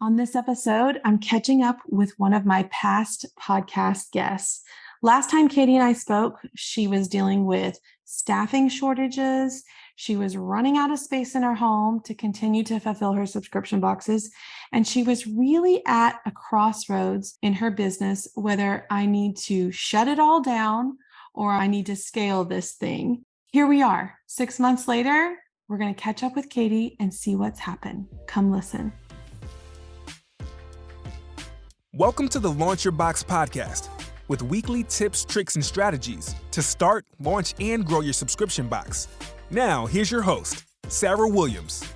On this episode, I'm catching up with one of my past podcast guests. Last time Katie and I spoke, she was dealing with staffing shortages. She was running out of space in her home to continue to fulfill her subscription boxes. And she was really at a crossroads in her business, whether I need to shut it all down or I need to scale this thing. Here we are, 6 months later. We're going to catch up with Katie and see what's happened. Come listen. Welcome to the Launch Your Box podcast with weekly tips, tricks, and strategies to start, launch, and grow your subscription box. Now, here's your host, Sarah Williams.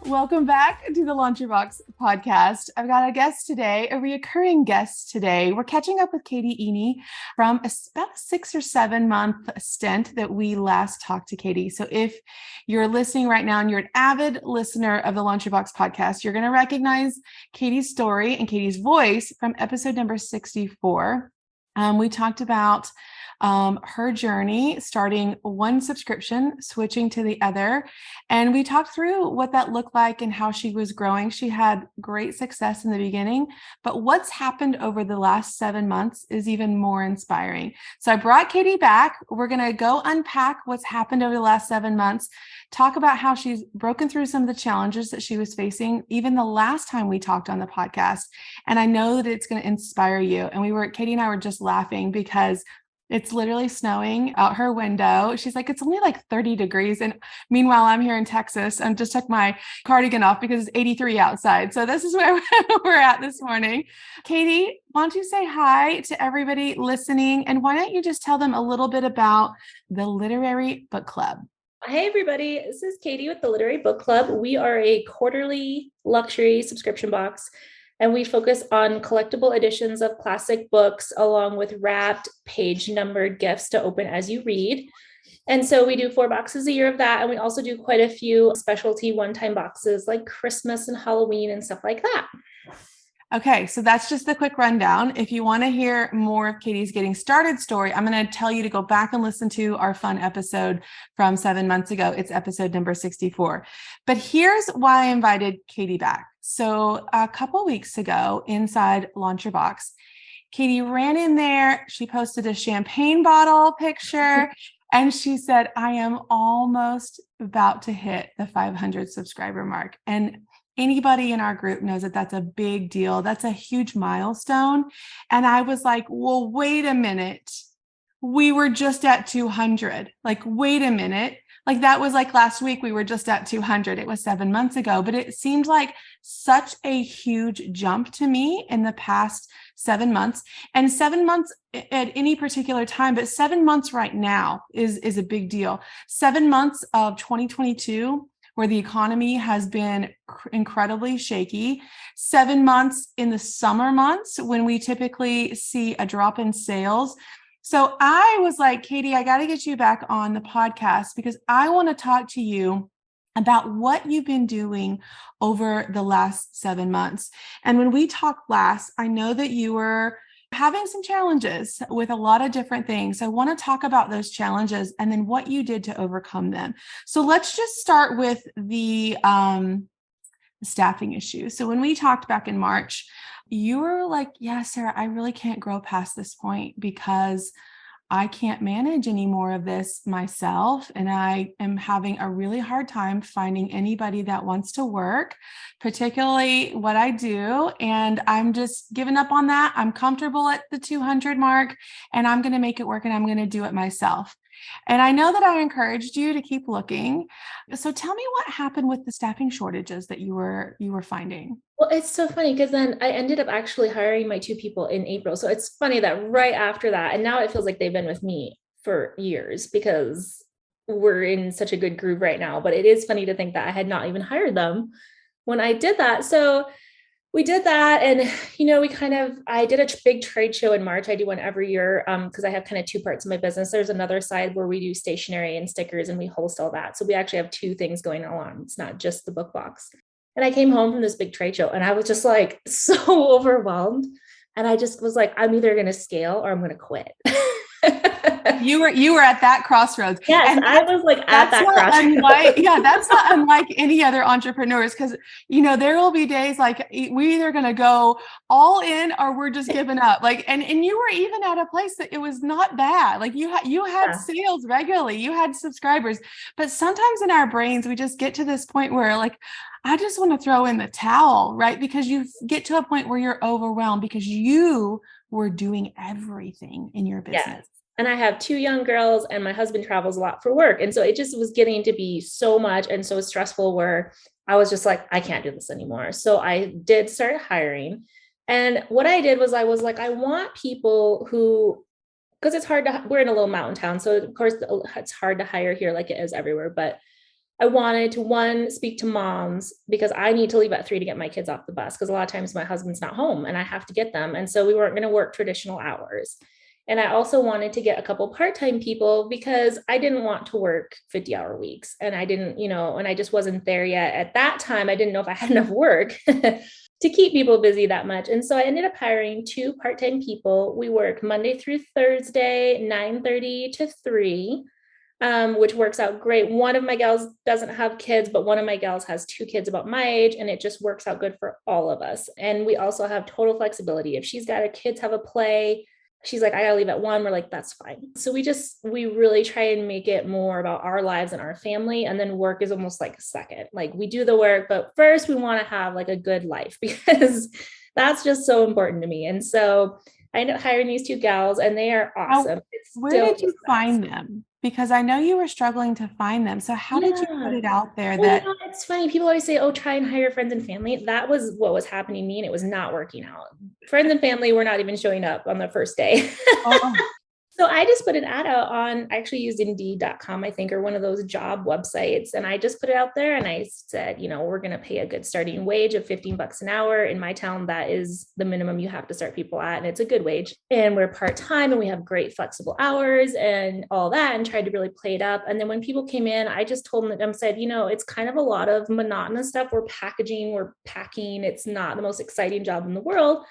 Welcome back to the Launch Your Box podcast. I've got a guest today, a reoccurring guest today. We're catching up with Katie Eney from about a 6 or 7 month stint that we last talked to Katie. So if you're listening right now and you're an avid listener of the Launch Your Box podcast, you're going to recognize Katie's story and Katie's voice from episode number 64. We talked about her journey, starting one subscription, switching to the other. And we talked through what that looked like and how she was growing. She had great success in the beginning, but what's happened over the last 7 months is even more inspiring. So I brought Katie back. We're going to go unpack what's happened over the last 7 months, talk about how she's broken through some of the challenges that she was facing, even the last time we talked on the podcast. And I know that it's going to inspire you. And Katie and I were just laughing because it's literally snowing out her window. She's like, it's only like 30 degrees. And meanwhile, I'm here in Texas and just took my cardigan off because it's 83 outside. So this is where we're at this morning. Katie, why don't you say hi to everybody listening? And why don't you just tell them a little bit about the Literary Book Club? Hey, everybody. This is Katie with the Literary Book Club. We are a quarterly luxury subscription box, and we focus on collectible editions of classic books along with wrapped, page-numbered gifts to open as you read. And so we do 4 boxes a year of that. And we also do quite a few specialty one-time boxes like Christmas and Halloween and stuff like that. Okay, so that's just the quick rundown. If you want to hear more of Katie's getting started story, I'm going to tell you to go back and listen to our fun episode from 7 months ago. It's episode number 64. But here's why I invited Katie back. So a couple of weeks ago inside Launch Your Box, Katie ran in there. She posted a champagne bottle picture and she said, I am almost about to hit the 500 subscriber mark. And anybody in our group knows that that's a big deal. That's a huge milestone. And I was like, well, wait a minute. We were just at 200. Like, wait a minute. Like that was like last week, we were just at 200. It was 7 months ago, but it seemed like such a huge jump to me in the past 7 months. And 7 months at any particular time, but 7 months right now is a big deal. 7 months of 2022, where the economy has been incredibly shaky. 7 months in the summer months when we typically see a drop in sales. So I was like, Katie, I got to get you back on the podcast because I want to talk to you about what you've been doing over the last 7 months. And when we talked last, I know that you were having some challenges with a lot of different things. I want to talk about those challenges and then what you did to overcome them. So let's just start with the staffing issue. So when we talked back in March, you were like, yeah, Sarah, I really can't grow past this point because I can't manage any more of this myself. And I am having a really hard time finding anybody that wants to work, particularly what I do. And I'm just giving up on that. I'm comfortable at the 200 mark and I'm going to make it work and I'm going to do it myself. And I know that I encouraged you to keep looking. So tell me what happened with the staffing shortages that you were finding. Well, it's so funny because then I ended up actually hiring my 2 people in April. So it's funny that right after that, and now it feels like they've been with me for years because we're in such a good groove right now. But it is funny to think that I had not even hired them when I did that. So we did that. And, I did a big trade show in March. I do one every year because I have kind of 2 parts of my business. There's another side where we do stationery and stickers and we wholesale that. So we actually have 2 things going on. It's not just the book box. And I came home from this big trade show and I was just like so overwhelmed. And I just was like, I'm either going to scale or I'm going to quit. You were at that crossroads. Yes, And I was like at that crossroads. That's not unlike any other entrepreneurs, because there will be days like we either going to go all in or we're just giving up. Like, and you were even at a place that it was not bad. Like you had sales regularly, you had subscribers, but sometimes in our brains we just get to this point where like, I just want to throw in the towel, right? Because you get to a point where you're overwhelmed because you were doing everything in your business. Yes. And I have 2 young girls and my husband travels a lot for work. And so it just was getting to be so much and so stressful where I was just like, I can't do this anymore. So I did start hiring. And what I did was I was like, I want people who, because it's hard to, we're in a little mountain town. So of course it's hard to hire here like it is everywhere. But I wanted to, one, speak to moms because I need to leave at 3 to get my kids off the bus because a lot of times my husband's not home and I have to get them. And so we weren't going to work traditional hours. And I also wanted to get a couple part-time people because I didn't want to work 50-hour weeks. And I didn't, and I just wasn't there yet. At that time, I didn't know if I had enough work to keep people busy that much. And so I ended up hiring 2 part-time people. We work Monday through Thursday, 9:30 to 3. Which works out great. One of my gals doesn't have kids, but one of my gals has 2 kids about my age, and it just works out good for all of us. And we also have total flexibility. If she's got her kids have a play, she's like, I gotta leave at 1. We're like, that's fine. So we really try and make it more about our lives and our family. And then work is almost like a second. Like we do the work, but first we want to have like a good life because that's just so important to me. And so I ended up hiring these 2 gals and they are awesome. Where did you find them? Because I know you were struggling to find them. So how did you put it out there that it's funny. People always say, oh, try and hire friends and family. That was what was happening to me. And it was not working out. Friends and family were not even showing up on the first day. Oh. So I just put an ad out on, I actually used Indeed.com, I think, or one of those job websites. And I just put it out there and I said, we're going to pay a good starting wage of $15 an hour. In my town, that is the minimum you have to start people at. And it's a good wage. And we're part-time and we have great flexible hours and all that, and tried to really play it up. And then when people came in, I just told them, said, it's kind of a lot of monotonous stuff. We're packaging, we're packing. It's not the most exciting job in the world,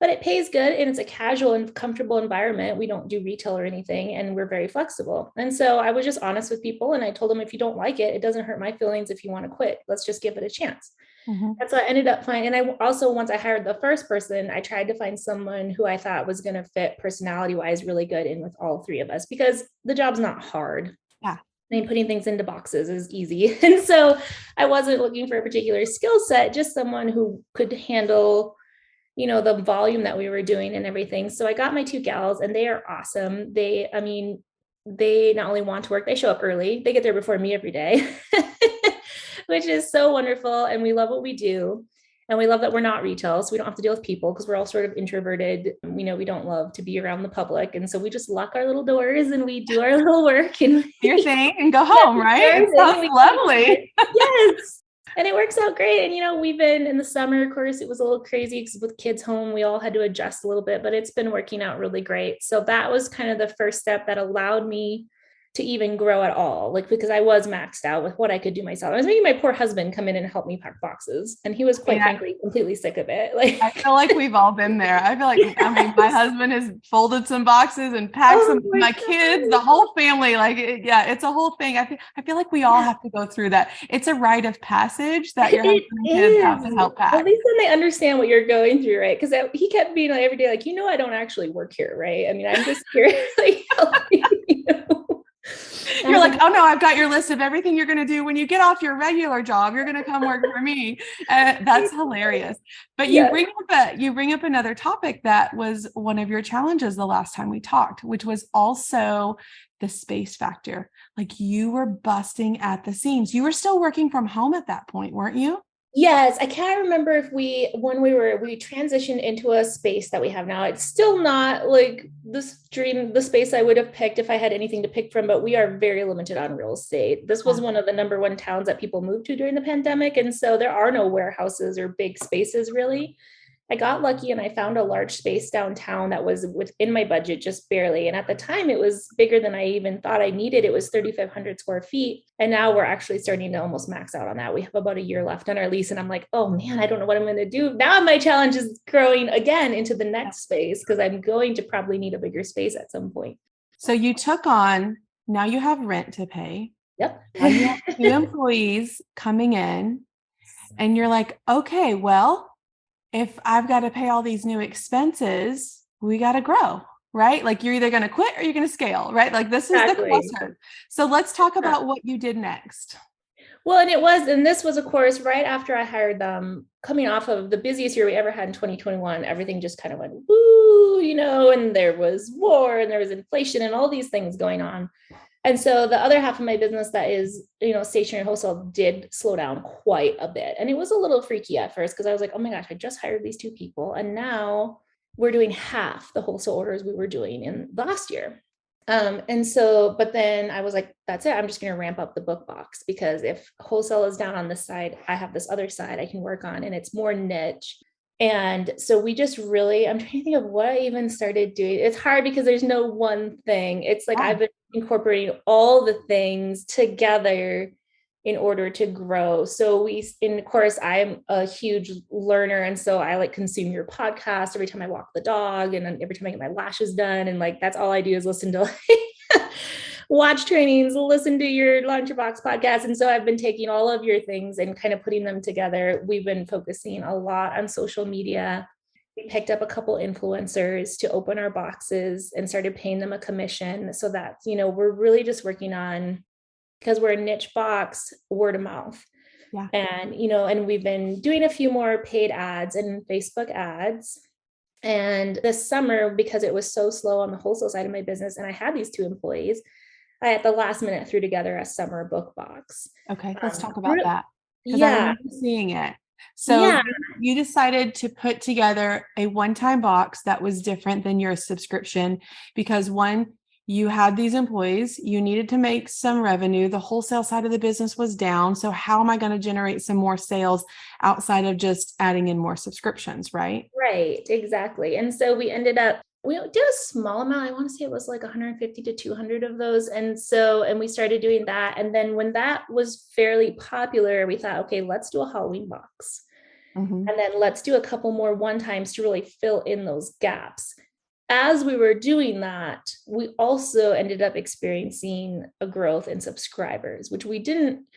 but it pays good and it's a casual and comfortable environment. We don't do retail or anything and we're very flexible. And so I was just honest with people and I told them, if you don't like it, it doesn't hurt my feelings if you want to quit. Let's just give it a chance. Mm-hmm. That's what I ended up finding. And I also, once I hired the first person, I tried to find someone who I thought was going to fit personality wise really good in with all 3 of us because the job's not hard. Yeah. I mean, putting things into boxes is easy. And so I wasn't looking for a particular skill set, just someone who could handle the volume that we were doing and everything. So I got my 2 gals and they are awesome. They not only want to work, they show up early. They get there before me every day, which is so wonderful. And we love what we do. And we love that we're not retail. So we don't have to deal with people because we're all sort of introverted. We know we don't love to be around the public. And so we just lock our little doors and we do our little work and your thing and go home, right? It sounds lovely. Yes. And it works out great. And, we've been in the summer, of course, it was a little crazy because with kids home, we all had to adjust a little bit, but it's been working out really great. So that was kind of the first step that allowed me to even grow at all, because I was maxed out with what I could do myself. I was making my poor husband come in and help me pack boxes. And he was quite frankly, completely sick of it. I feel like we've all been there. I feel like, my husband has folded some boxes and packed some for my kids, the whole family. It's a whole thing. I feel like we all have to go through that. It's a rite of passage that your husband and kids have to help pack. At least then they understand what you're going through, right? Because he kept being every day, I don't actually work here, right? I'm just here helping you. You're like, oh no, I've got your list of everything you're going to do when you get off your regular job. You're going to come work for me. That's hilarious. But you bring up another topic that was one of your challenges the last time we talked, which was also the space factor. You were busting at the seams. You were still working from home at that point, weren't you? Yes, I can't remember if we transitioned into a space that we have now. It's still not the space I would have picked if I had anything to pick from, but we are very limited on real estate. This was one of the number 1 towns that people moved to during the pandemic. And so there are no warehouses or big spaces really. I got lucky and I found a large space downtown that was within my budget just barely. And at the time it was bigger than I even thought I needed. It was 3,500 square feet. And now we're actually starting to almost max out on that. We have about a year left on our lease. And I'm like, oh man, I don't know what I'm going to do. Now my challenge is growing again into the next space because I'm going to probably need a bigger space at some point. So you took on, now you have rent to pay. Yep. Now you have 2 employees coming in and you're like, okay, well, if I've got to pay all these new expenses, we got to grow, right? Like you're either going to quit or you're going to scale, right? Like this is the crossroad. So let's talk about what you did next. Well, and this was, of course, right after I hired them, coming off of the busiest year we ever had in 2021. Everything just kind of went, woo, and there was war and there was inflation and all these things going on. And so the other half of my business that is, stationary wholesale did slow down quite a bit. And it was a little freaky at first because I was like, oh my gosh, I just hired these 2 people. And now we're doing half the wholesale orders we were doing in last year. But then I was like, that's it. I'm just going to ramp up the book box, because if wholesale is down on this side, I have this other side I can work on, and it's more niche. And so we just really, I'm trying to think of what I even started doing. It's hard because there's no one thing. It's like, I've been incorporating all the things together in order to grow. So of course, I'm a huge learner. And so I like consume your podcast every time I walk the dog and every time I get my lashes done. And like, that's all I do is listen to watch trainings, listen to your Launch Your Box podcast. And so I've been taking all of your things and kind of putting them together. We've been focusing a lot on social media. We picked up a couple influencers to open our boxes and started paying them a commission. So that, we're really just working on, because we're a niche box, word of mouth. Yeah. And, and we've been doing a few more paid ads and Facebook ads. And this summer, because it was so slow on the wholesale side of my business, and I had these 2 employees, I at the last minute threw together a summer book box. Okay, let's talk about that. Because Yeah. I remember seeing it. So you decided to put together a one-time box that was different than your subscription, because one, you had these employees, you needed to make some revenue. The wholesale side of the business was down. So how am I going to generate some more sales outside of just adding in more subscriptions, right? Right, exactly. And so we did a small amount. I want to say it was like 150 to 200 of those. And we started doing that. And then when that was fairly popular, we thought, okay, let's do a Halloween box. Mm-hmm. And then let's do a couple more one-times to really fill in those gaps. As we were doing that, we also ended up experiencing a growth in subscribers, which we didn't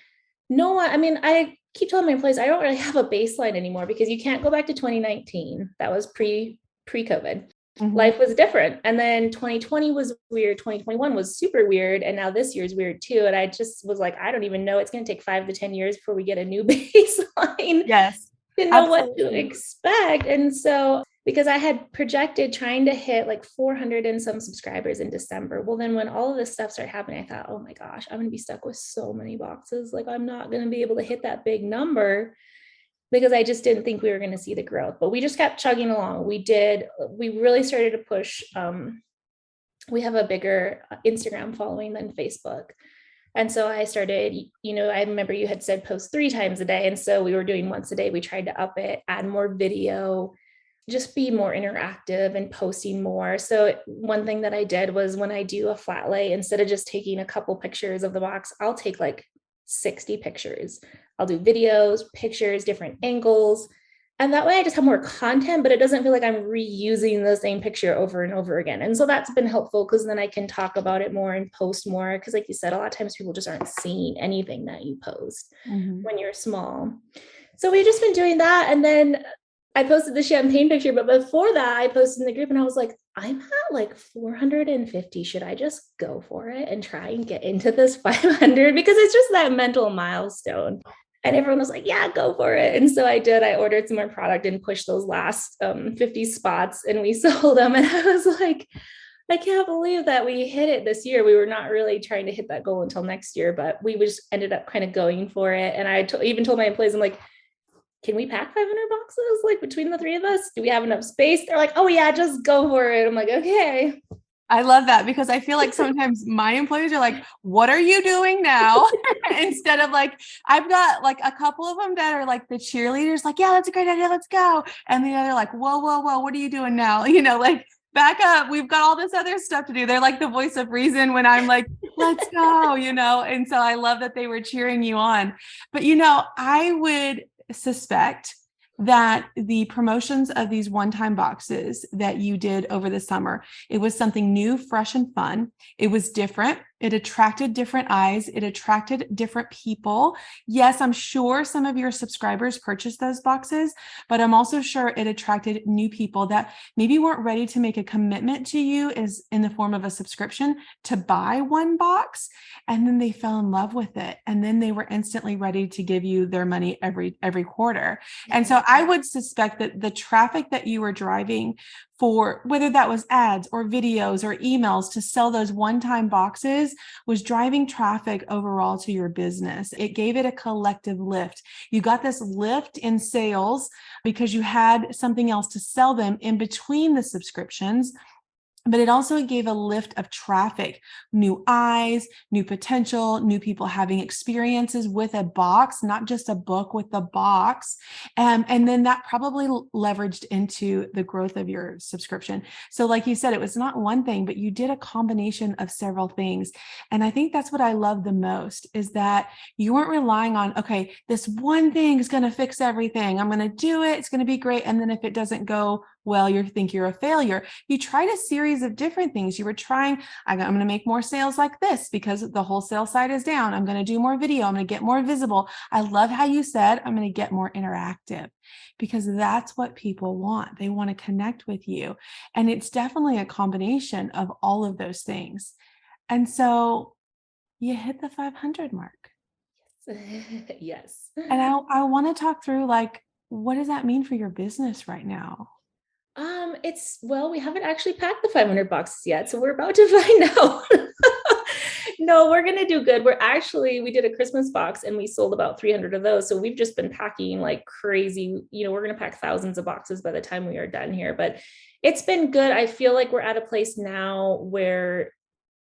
know. I mean, I keep telling my employees, I don't really have a baseline anymore, because you can't go back to 2019. That was pre-COVID. Mm-hmm. Life was different. And then 2020 was weird. 2021 was super weird. And now this year's weird too. And I just was like, I don't even know. It's going to take 5 to 10 years before we get a new baseline. Yes. Didn't know what to expect. And so, because I had projected trying to hit like 400 and some subscribers in December. Well, then when all of this stuff started happening, I thought, oh my gosh, I'm going to be stuck with so many boxes. Like, I'm not going to be able to hit that big number, because I just didn't think we were going to see the growth. But we just kept chugging along. We really started to push. We have a bigger Instagram following than Facebook. And so I started, I remember you had said post 3 times a day. And so we were doing once a day. We tried to up it, add more video, just be more interactive and posting more. So one thing that I did was, when I do a flat lay, instead of just taking a couple pictures of the box, I'll take like 60 pictures. I'll do videos, pictures, different angles. And that way I just have more content, but it doesn't feel like I'm reusing the same picture over and over again. And so that's been helpful, because then I can talk about it more and post more. Because like you said, a lot of times people just aren't seeing anything that you post when you're small. So we've just been doing that. And then I posted the champagne picture, but before that I posted in the group and I was like, I'm at like 450. Should I just go for it and try and get into this 500? Because it's just that mental milestone. And everyone was like, yeah, go for it. And so I did. I ordered some more product and pushed those last 50 spots, and we sold them. And I was like, I can't believe that we hit it this year. We were not really trying to hit that goal until next year, but we just ended up kind of going for it. And I even told my employees, I'm like, can we pack 500 boxes like between the 3 of us? Do we have enough space? They're like, oh yeah, just go for it. I'm like, okay. I love that, because I feel like sometimes my employees are like, what are you doing now? Instead of like, I've got like a couple of them that are like the cheerleaders, like, yeah, that's a great idea. Let's go. And the other like, whoa, what are you doing now? Like, back up. We've got all this other stuff to do. They're like the voice of reason when I'm like, let's go, And so I love that they were cheering you on. But, I would suspect that the promotions of these one-time boxes that you did over the summer, it was something new, fresh, and fun. It was different. It attracted different eyes. It attracted different people. Yes, I'm sure some of your subscribers purchased those boxes, but I'm also sure it attracted new people that maybe weren't ready to make a commitment to you as in the form of a subscription to buy one box. And then they fell in love with it. And then they were instantly ready to give you their money every quarter. And so I would suspect that the traffic that you were driving for, whether that was ads or videos or emails to sell those one-time boxes, was driving traffic overall to your business. It gave it a collective lift. You got this lift in sales because you had something else to sell them in between the subscriptions. But it also gave a lift of traffic, new eyes, new potential, new people having experiences with a box, not just a book, with the box. And then that probably leveraged into the growth of your subscription. So like you said, it was not one thing, but you did a combination of several things. And I think that's what I love the most, is that you weren't relying on, okay, this one thing is going to fix everything. I'm going to do it. It's going to be great. And then if it doesn't go well, you think you're a failure. You tried a series of different things. You were trying, I'm going to make more sales like this because the wholesale side is down. I'm going to do more video. I'm going to get more visible. I love how you said, I'm going to get more interactive, because that's what people want. They want to connect with you. And it's definitely a combination of all of those things. And so you hit the 500 mark. Yes. And I want to talk through, like, what does that mean for your business right now? We haven't actually packed the 500 boxes yet, so we're about to find out. No, we're going to do good. We did a Christmas box and we sold about 300 of those. So we've just been packing like crazy. We're going to pack thousands of boxes by the time we are done here, but it's been good. I feel like we're at a place now where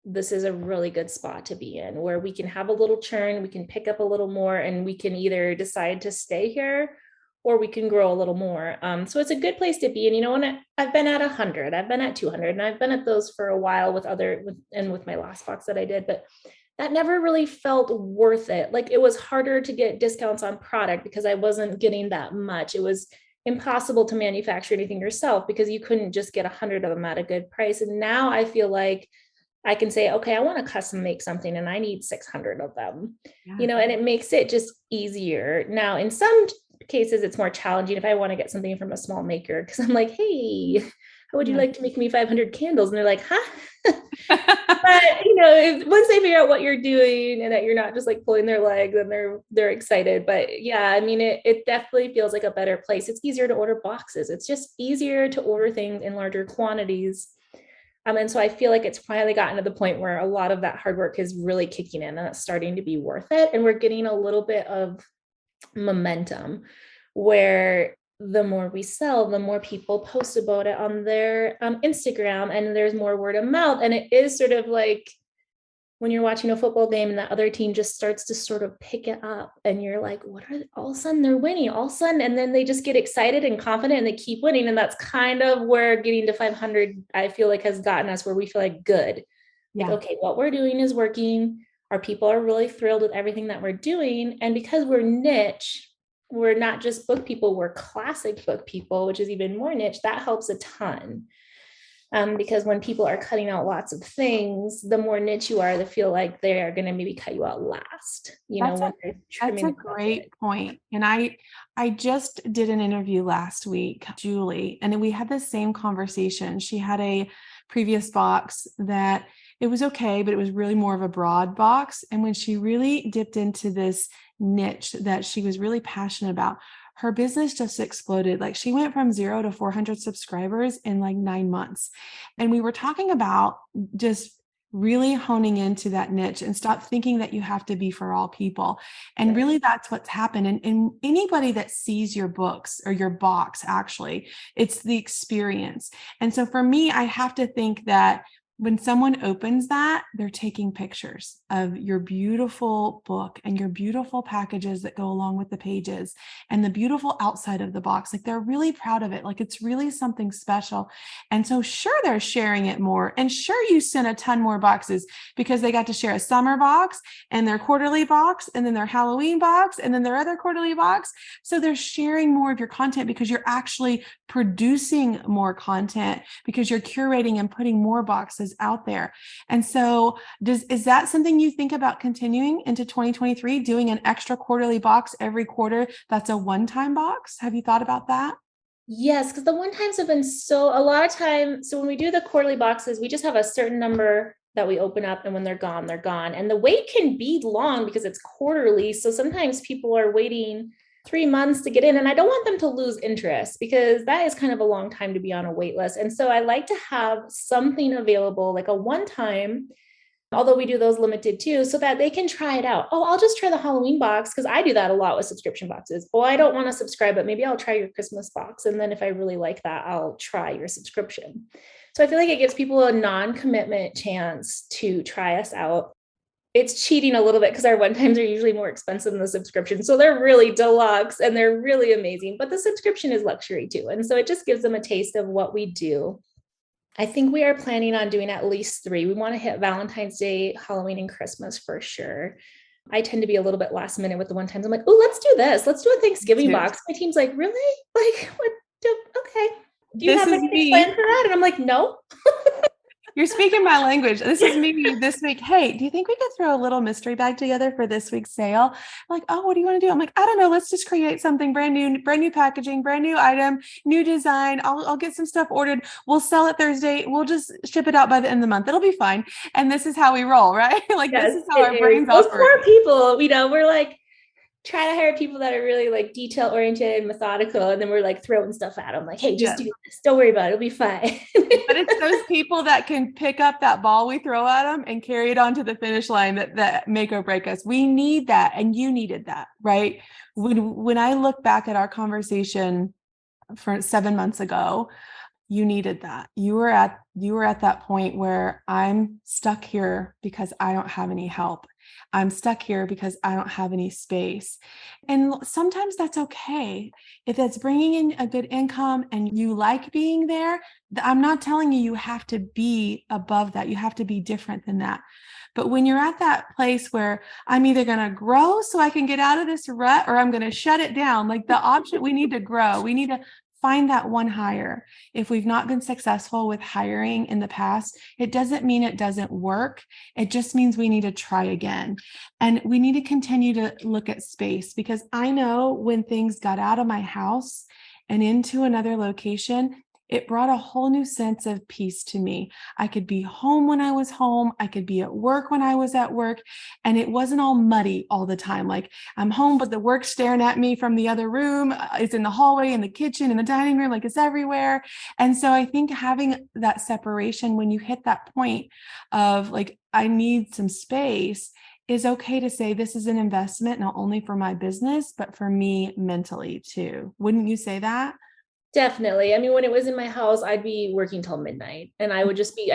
this is a really good spot to be in, where we can have a little churn, we can pick up a little more, and we can either decide to stay here or we can grow a little more. So it's a good place to be. And when I've been at 100, I've been at 200, and I've been at those for a while with my last box that I did, but that never really felt worth it. Like, it was harder to get discounts on product because I wasn't getting that much. It was impossible to manufacture anything yourself because you couldn't just get 100 of them at a good price. And now I feel like I can say, okay, I want to custom make something and I need 600 of them, and it makes it just easier. Now, in some cases, it's more challenging if I want to get something from a small maker, because I'm like, hey, how would you like to make me 500 candles? And they're like, huh? But once they figure out what you're doing and that you're not just like pulling their leg, then they're excited. But yeah, I mean, it definitely feels like a better place. It's easier to order boxes. It's just easier to order things in larger quantities. And so I feel like it's finally gotten to the point where a lot of that hard work is really kicking in and it's starting to be worth it. And we're getting a little bit of momentum where the more we sell, the more people post about it on their Instagram, and there's more word of mouth. And it is sort of like when you're watching a football game and the other team just starts to sort of pick it up and you're like, all of a sudden they're winning, all of a sudden, and then they just get excited and confident and they keep winning. And that's kind of where getting to 500, I feel like, has gotten us, where we feel like good. Like, okay, what we're doing is working. Our people are really thrilled with everything that we're doing. And because we're niche, we're not just book people, we're classic book people, which is even more niche. That helps a ton. Because when people are cutting out lots of things, the more niche you are, they feel like they are going to maybe cut you out last. That's a great point. And I just did an interview last week, Julie, and we had the same conversation. She had a previous box that it was okay, but it was really more of a broad box. And when she really dipped into this niche that she was really passionate about, her business just exploded. Like, she went from 0 to 400 subscribers in like 9 months. And we were talking about just really honing into that niche and stop thinking that you have to be for all people. And really, that's what's happened. And anybody that sees your books or your box, actually, it's the experience. And so for me, I have to think that when someone opens that, they're taking pictures. of your beautiful book and your beautiful packages that go along with the pages and the beautiful outside of the box. Like they're really proud of it. Like it's really something special. And so sure, they're sharing it more. And sure, you sent a ton more boxes because they got to share a summer box and their quarterly box and then their Halloween box and then their other quarterly box. So they're sharing more of your content because you're actually producing more content because you're curating and putting more boxes out there. And so is that something you think about continuing into 2023, doing an extra quarterly box every quarter? That's a one-time box. Have you thought about that? Yes, because the one times have been a lot of time. So when we do the quarterly boxes, we just have a certain number that we open up, and when they're gone, they're gone. And the wait can be long because it's quarterly. So sometimes people are waiting 3 months to get in, and I don't want them to lose interest because that is kind of a long time to be on a wait list. And so I like to have something available, like a one-time, although we do those limited too, so that they can try it out. Oh, I'll just try the Halloween box because I do that a lot with subscription boxes. Oh, I don't want to subscribe, but maybe I'll try your Christmas box. And then if I really like that, I'll try your subscription. So I feel like it gives people a non-commitment chance to try us out. It's cheating a little bit because our one times are usually more expensive than the subscription. So they're really deluxe and they're really amazing, but the subscription is luxury too. And so it just gives them a taste of what we do. I think we are planning on doing at least 3. We want to hit Valentine's Day, Halloween, and Christmas for sure. I tend to be a little bit last minute with the one times. I'm like, oh, let's do this. Let's do a Thanksgiving box. My team's like, really? Like, what? Okay. Do you have anything planned for that? And I'm like, no. You're speaking my language. This is me this week. Hey, do you think we could throw a little mystery bag together for this week's sale? I'm like, oh, what do you want to do? I'm like, I don't know. Let's just create something brand new packaging, brand new item, new design. I'll get some stuff ordered. We'll sell it Thursday. We'll just ship it out by the end of the month. It'll be fine. And this is how we roll, right? Like yes, this is how our brains operate. Those poor people, we're like, try to hire people that are really like detail oriented and methodical. And then we're like throwing stuff at them like, hey, just do this. Don't worry about it. It'll be fine. But it's those people that can pick up that ball we throw at them and carry it onto the finish line that make or break us. We need that. And you needed that, right? When I look back at our conversation for 7 months ago, you needed that. You were at that point where I'm stuck here because I don't have any help. I'm stuck here because I don't have any space. And sometimes that's okay. If that's bringing in a good income and you like being there, I'm not telling you have to be above that. You have to be different than that. But when you're at that place where I'm either going to grow so I can get out of this rut or I'm going to shut it down, like the option, we need to grow. We need to find that one hire. If we've not been successful with hiring in the past, it doesn't mean it doesn't work. It just means we need to try again. And we need to continue to look at space because I know when things got out of my house and into another location, it brought a whole new sense of peace to me. I could be home when I was home. I could be at work when I was at work. And it wasn't all muddy all the time. Like I'm home, but the work's staring at me from the other room. It's in the hallway, in the kitchen, in the dining room, like it's everywhere. And so I think having that separation when you hit that point of like, I need some space, is okay to say this is an investment, not only for my business, but for me mentally too. Wouldn't you say that? Definitely. I mean, when it was in my house, I'd be working till midnight and I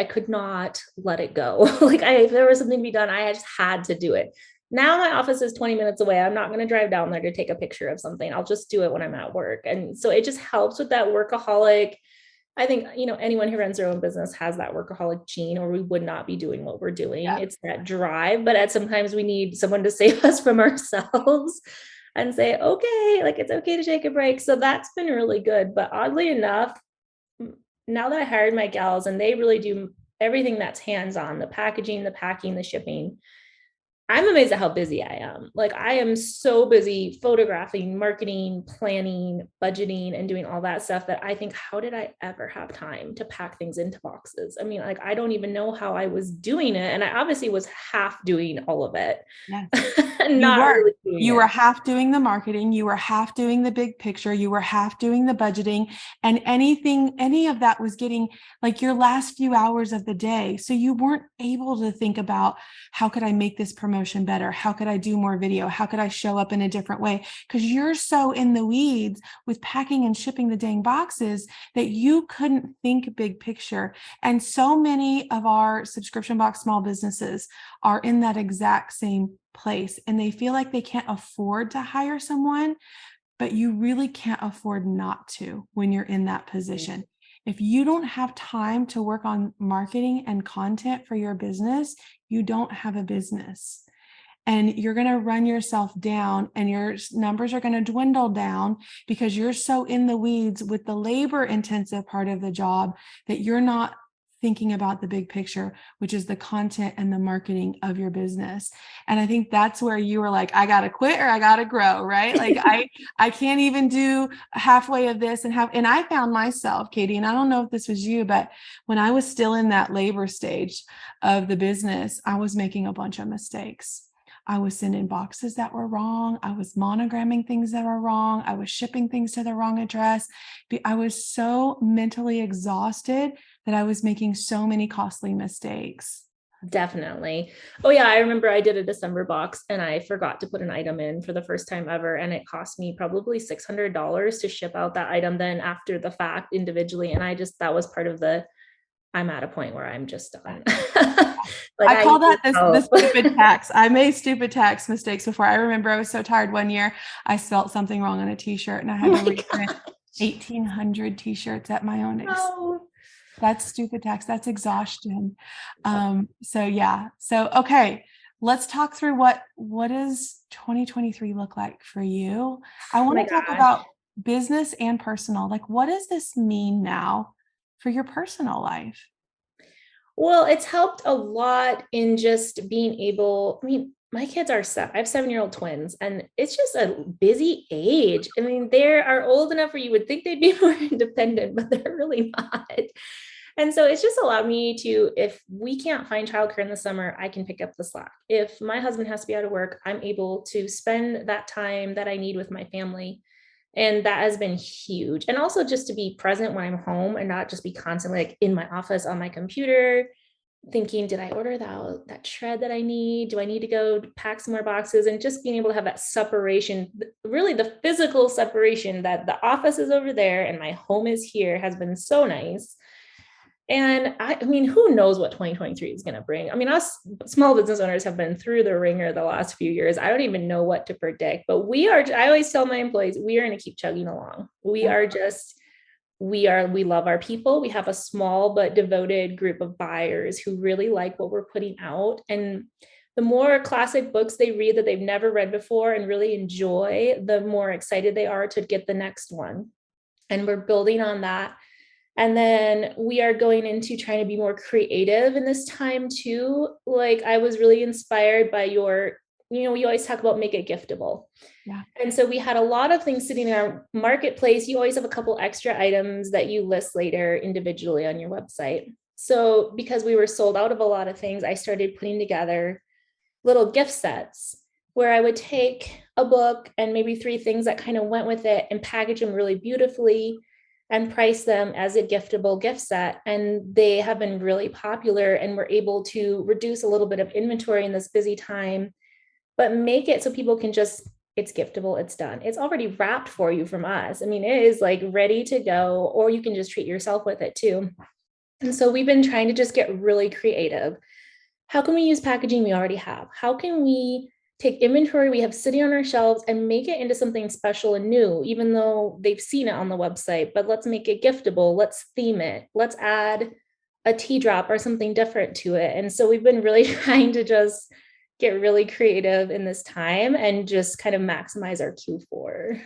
could not let it go. Like if there was something to be done, I just had to do it. Now my office is 20 minutes away. I'm not going to drive down there to take a picture of something. I'll just do it when I'm at work. And so it just helps with that workaholic. I think, anyone who runs their own business has that workaholic gene, or we would not be doing what we're doing. Yeah. It's that drive, but sometimes we need someone to save us from ourselves. And say, okay, like it's okay to take a break. So that's been really good. But oddly enough, now that I hired my gals and they really do everything that's hands-on, the packaging, the packing, the shipping, I'm amazed at how busy I am. Like I am so busy photographing, marketing, planning, budgeting, and doing all that stuff that I think, how did I ever have time to pack things into boxes? I mean, like, I don't even know how I was doing it. And I obviously was half doing all of it. Yes. You were half doing the marketing, you were half doing the big picture, you were half doing the budgeting, and any of that was getting your last few hours of the day. So you weren't able to think about how could I make this promotion promotion better? How could I do more video? How could I show up in a different way? Because you're so in the weeds with packing and shipping the dang boxes that you couldn't think big picture. And so many of our subscription box small businesses are in that exact same place, and they feel like they can't afford to hire someone, but you really can't afford not to when you're in that position. If you don't have time to work on marketing and content for your business, you don't have a business. And you're going to run yourself down, and your numbers are going to dwindle down because you're so in the weeds with the labor intensive part of the job that you're not thinking about the big picture, which is the content and the marketing of your business. And I think that's where you were like, I got to quit or I got to grow, right? Like I can't even do halfway of this and I found myself, Katie, and I don't know if this was you, but when I was still in that labor stage of the business, I was making a bunch of mistakes. I was sending boxes that were wrong. I was monogramming things that were wrong. I was shipping things to the wrong address. I was so mentally exhausted that I was making so many costly mistakes. Definitely. Oh yeah. I remember I did a December box and I forgot to put an item in for the first time ever. And it cost me probably $600 to ship out that item then after the fact individually. And that was part of I'm at a point where I'm just done. I call that the stupid tax. I made stupid tax mistakes before. I remember I was so tired one year, I spelled something wrong on a t-shirt and I had to reprint 1,800 t-shirts at my own expense. No. That's stupid tax. That's exhaustion. So, okay, let's talk through what does 2023 look like for you? I want to talk about business and personal. Like, what does this mean now for your personal life? Well, it's helped a lot in just being able, my kids are I have 7-year-old twins, and it's just a busy age. They are old enough where you would think they'd be more independent, but they're really not. And so it's just allowed me to, if we can't find childcare in the summer, I can pick up the slack. If my husband has to be out of work, I'm able to spend that time that I need with my family. And that has been huge. And also just to be present when I'm home and not just be constantly like in my office on my computer thinking, did I order that shred that I need? Do I need to go pack some more boxes? And just being able to have that separation, really the physical separation that the office is over there and my home is here, has been so nice. And who knows what 2023 is going to bring? Us small business owners have been through the ringer the last few years. I don't even know what to predict, but I always tell my employees, we are going to keep chugging along. We love our people. We have a small but devoted group of buyers who really like what we're putting out. And the more classic books they read that they've never read before and really enjoy, the more excited they are to get the next one. And we're building on that. And then we are going into trying to be more creative in this time too. Like I was really inspired by we always talk about make it giftable. Yeah. And so we had a lot of things sitting in our marketplace. You always have a couple extra items that you list later individually on your website. So because we were sold out of a lot of things, I started putting together little gift sets where I would take a book and maybe 3 things that kind of went with it and package them really beautifully and price them as a giftable gift set. And they have been really popular, and we're able to reduce a little bit of inventory in this busy time, but make it so people can it's giftable, it's done. It's already wrapped for you from us. It is like ready to go, or you can just treat yourself with it too. And so we've been trying to just get really creative. How can we use packaging we already have? How can we take inventory we have sitting on our shelves and make it into something special and new, even though they've seen it on the website, but let's make it giftable. Let's theme it. Let's add a tea drop or something different to it. And so we've been really trying to just get really creative in this time and just kind of maximize our Q4.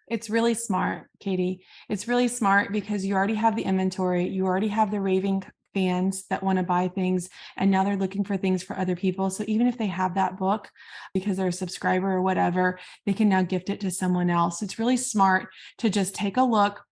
It's really smart, Katie. It's really smart because you already have the inventory. You already have the raving fans that want to buy things, and now they're looking for things for other people. So even if they have that book because they're a subscriber or whatever, they can now gift it to someone else. It's really smart to just take a look,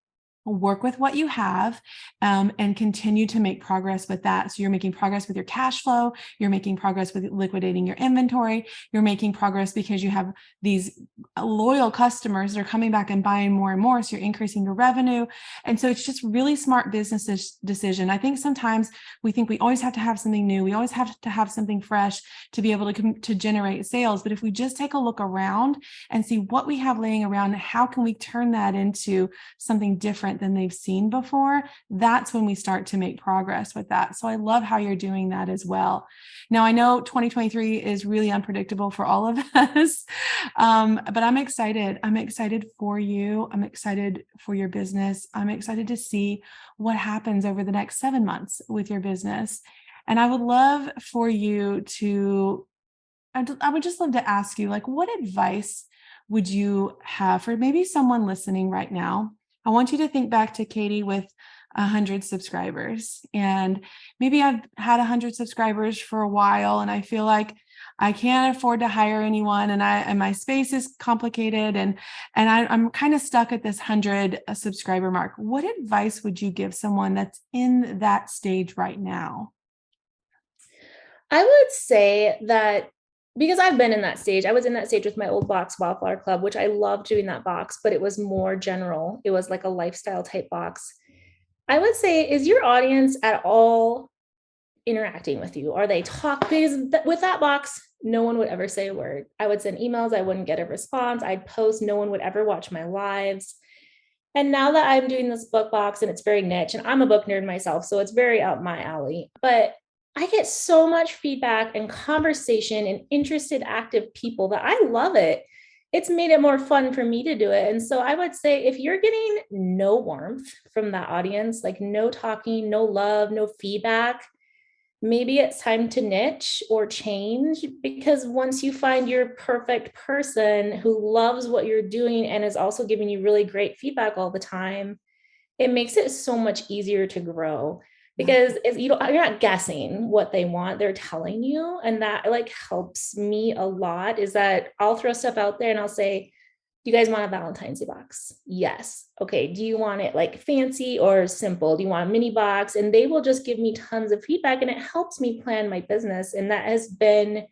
work with what you have, and continue to make progress with that. So you're making progress with your cash flow, you're making progress with liquidating your inventory, you're making progress because you have these loyal customers that are coming back and buying more and more. So you're increasing your revenue. And so it's just really smart business decision. I think sometimes we think we always have to have something new. We always have to have something fresh to be able to generate sales. But if we just take a look around and see what we have laying around, how can we turn that into something different than they've seen before, that's when we start to make progress with that. So I love how you're doing that as well. Now, I know 2023 is really unpredictable for all of us, but I'm excited. I'm excited for you. I'm excited for your business. I'm excited to see what happens over the next 7 months with your business. And I would love for you to, I would just love to ask you, like, what advice would you have for maybe someone listening right now? I want you to think back to Katie with 100 subscribers. And maybe I've had 100 subscribers for a while, and I feel like I can't afford to hire anyone, and my space is complicated, and I'm kind of stuck at this 100 subscriber mark. What advice would you give someone that's in that stage right now? I would say that, because I've been in that stage. I was in that stage with my old box, Wildflower Club, which I loved doing that box, but it was more general. It was like a lifestyle type box. I would say, is your audience at all interacting with you? Are they because with that box, no one would ever say a word. I would send emails, I wouldn't get a response. I'd post, no one would ever watch my lives. And now that I'm doing this book box and it's very niche, and I'm a book nerd myself, so it's very up my alley, but I get so much feedback and conversation and interested, active people that I love it. It's made it more fun for me to do it. And so I would say, if you're getting no warmth from that audience, like no talking, no love, no feedback, maybe it's time to niche or change, because once you find your perfect person who loves what you're doing and is also giving you really great feedback all the time, it makes it so much easier to grow, because you're not guessing what they want, they're telling you. And that like helps me a lot, is that I'll throw stuff out there and I'll say, do you guys want a Valentine's Day box? Yes. Okay. Do you want it like fancy or simple? Do you want a mini box? And they will just give me tons of feedback, and it helps me plan my business. And that has been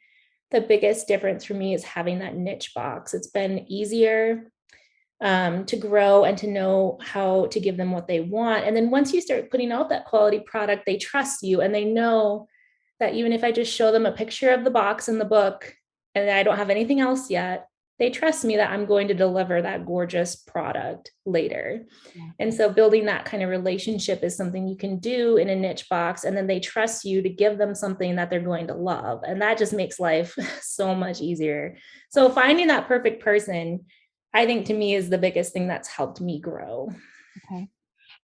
the biggest difference for me, is having that niche box. It's been easier to grow and to know how to give them what they want. And then once you start putting out that quality product, they trust you, and they know that even if I just show them a picture of the box in the book and I don't have anything else yet, they trust me that I'm going to deliver that gorgeous product later. Yeah. And so building that kind of relationship is something you can do in a niche box. And then they trust you to give them something that they're going to love. And that just makes life so much easier. So finding that perfect person, I think, to me, is the biggest thing that's helped me grow. Okay.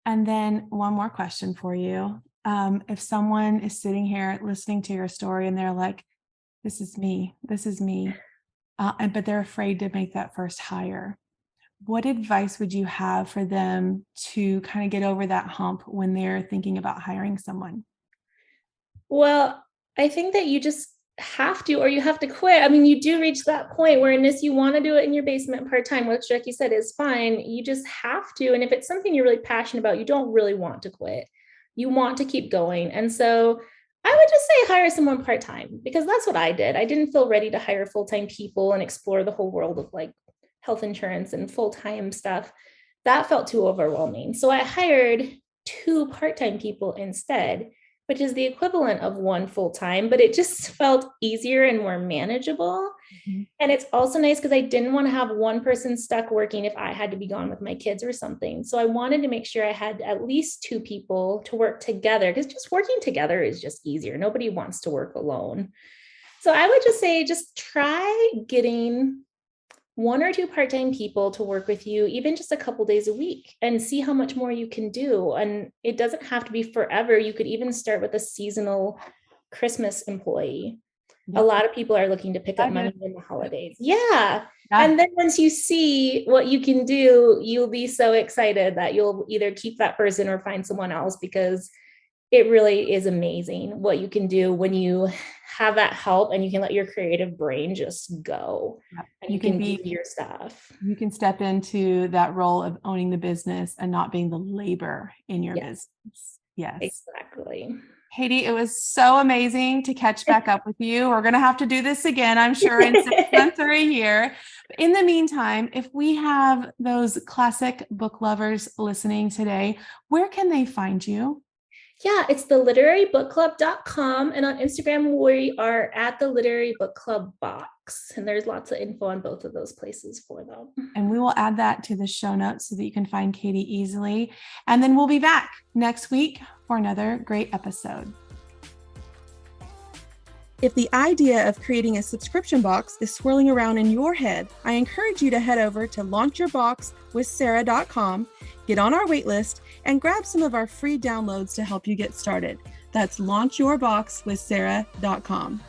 And then one more question for you. If someone is sitting here listening to your story and they're like, this is me, but they're afraid to make that first hire, what advice would you have for them to kind of get over that hump when they're thinking about hiring someone? Well, I think that you just have to, or you have to quit. I mean, you do reach that point where, unless you want to do it in your basement part-time, which, like you said, is fine, you just have to. And if it's something you're really passionate about, you don't really want to quit. You want to keep going. And so I would just say hire someone part-time, because that's what I did. I didn't feel ready to hire full-time people and explore the whole world of like health insurance and full-time stuff. That felt too overwhelming. So I hired 2 part-time people instead, which is the equivalent of 1 full-time, but it just felt easier and more manageable. Mm-hmm. And it's also nice because I didn't want to have one person stuck working if I had to be gone with my kids or something. So I wanted to make sure I had at least 2 people to work together, because just working together is just easier. Nobody wants to work alone. So I would just say, just try getting 1 or 2 part-time people to work with you, even just a couple days a week, and see how much more you can do. And it doesn't have to be forever. You could even start with a seasonal Christmas employee. Yep. A lot of people are looking to pick up money in the holidays. Yeah. And then once you see what you can do, you'll be so excited that you'll either keep that person or find someone else, because it really is amazing what you can do when you have that help and you can let your creative brain just go. Yep. And you can do your stuff. You can step into that role of owning the business and not being the labor in your business. Yes. Exactly. Katie, it was so amazing to catch back up with you. We're going to have to do this again, I'm sure, in 6 months or a year. But in the meantime, if we have those classic book lovers listening today, where can they find you? Yeah, it's theliterarybookclub.com. And on Instagram, we are at the Literary Book Club box. And there's lots of info on both of those places for them. And we will add that to the show notes so that you can find Katie easily. And then we'll be back next week for another great episode. If the idea of creating a subscription box is swirling around in your head, I encourage you to head over to launchyourboxwithsarah.com, get on our waitlist, and grab some of our free downloads to help you get started. That's launchyourboxwithsarah.com.